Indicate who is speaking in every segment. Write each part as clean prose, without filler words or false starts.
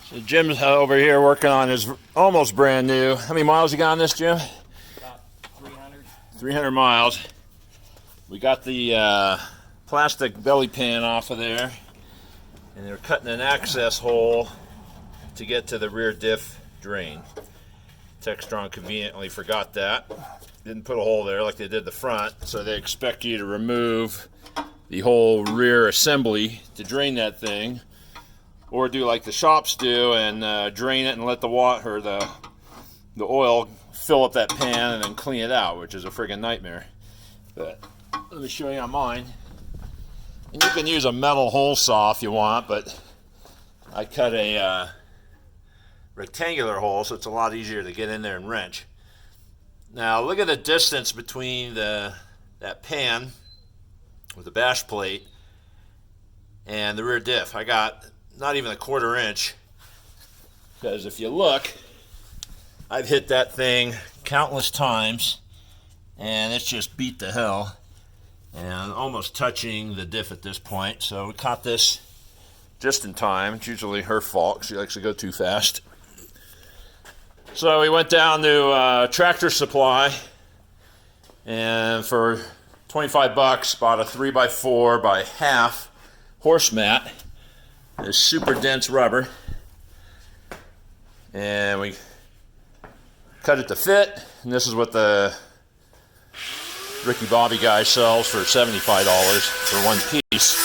Speaker 1: So Jim's over here working on his almost brand new. How many miles you got on this, Jim?
Speaker 2: About 300.
Speaker 1: 300 miles. We got the plastic belly pan off of there, and they're cutting an access hole to get to the rear diff drain. Textron conveniently forgot that. Didn't put a hole there like they did the front, so they expect you to remove the whole rear assembly to drain that thing, or do like the shops do and drain it and let the water, the oil fill up that pan and then clean it out, which is a friggin' nightmare. But let me show you on mine. And you can use a metal hole saw if you want, but I cut a rectangular hole, so it's a lot easier to get in there and wrench. Now look at the distance between that pan with the bash plate and the rear diff. I got not even a 1/4 inch, because if you look, I've hit that thing countless times and it's just beat to hell and almost touching the diff at this point. So we caught this just in time. It's usually her fault because she likes to go too fast. So we went down to Tractor Supply, and for 25 bucks bought a 3x4 by half horse mat. It's super dense rubber, and we cut it to fit, and this is what the Ricky Bobby guy sells for $75 for one piece.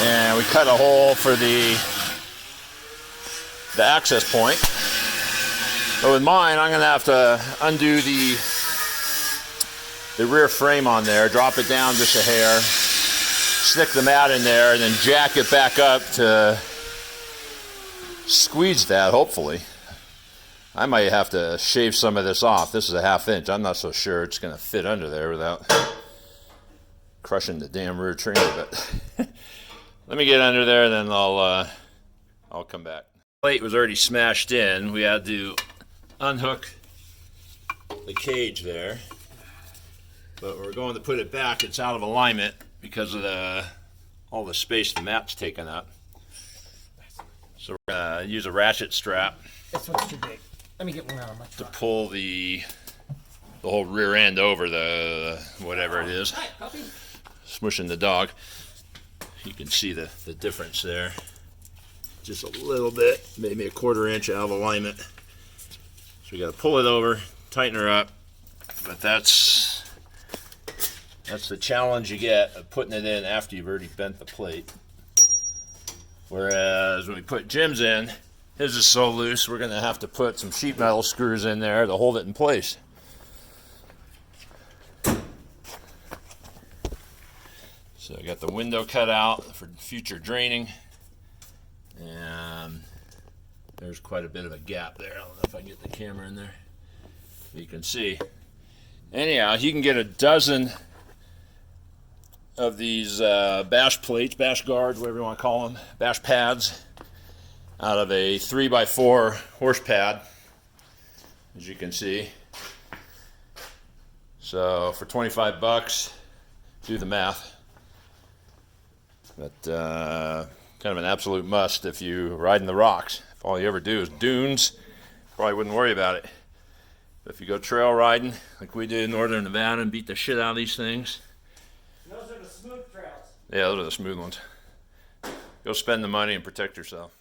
Speaker 1: And we cut a hole for the access point. But with mine, I'm going to have to undo the rear frame on there, drop it down just a hair, stick the mat in there, and then jack it back up to squeeze that, hopefully. I might have to shave some of this off. This is a 1/2 inch. I'm not so sure it's going to fit under there without crushing the damn rear trailer. But let me get under there, and then I'll come back. The plate was already smashed in. We had to unhook the cage there, but we're going to put it back. It's out of alignment because of all the space the mat's taken up. So we're going to use a ratchet strap.
Speaker 2: This one's too big. Let me get one out of my truck.
Speaker 1: To pull the whole rear end over the whatever it is.
Speaker 2: Hi, puppy.
Speaker 1: Smushing the dog. You can see the difference there. Just a little bit, maybe a 1/4 inch out of alignment. So we got to pull it over, tighten her up. But that's the challenge you get of putting it in after you've already bent the plate. Whereas when we put Jim's in, his is so loose, we're going to have to put some sheet metal screws in there to hold it in place. So I got the window cut out for future draining, and there's quite a bit of a gap there. I don't know if I can get the camera in there. You can see. Anyhow, you can get a dozen of these bash plates, bash guards, whatever you want to call them, bash pads, out of a 3x4 horse pad, as you can see. So for 25 bucks, do the math. But kind of an absolute must if you ride in the rocks. If all you ever do is dunes, probably wouldn't worry about it. But if you go trail riding, like we did in northern Nevada and beat the shit out of these things.
Speaker 2: Those are the smooth trails.
Speaker 1: Yeah, those are the smooth ones. Go spend the money and protect yourself.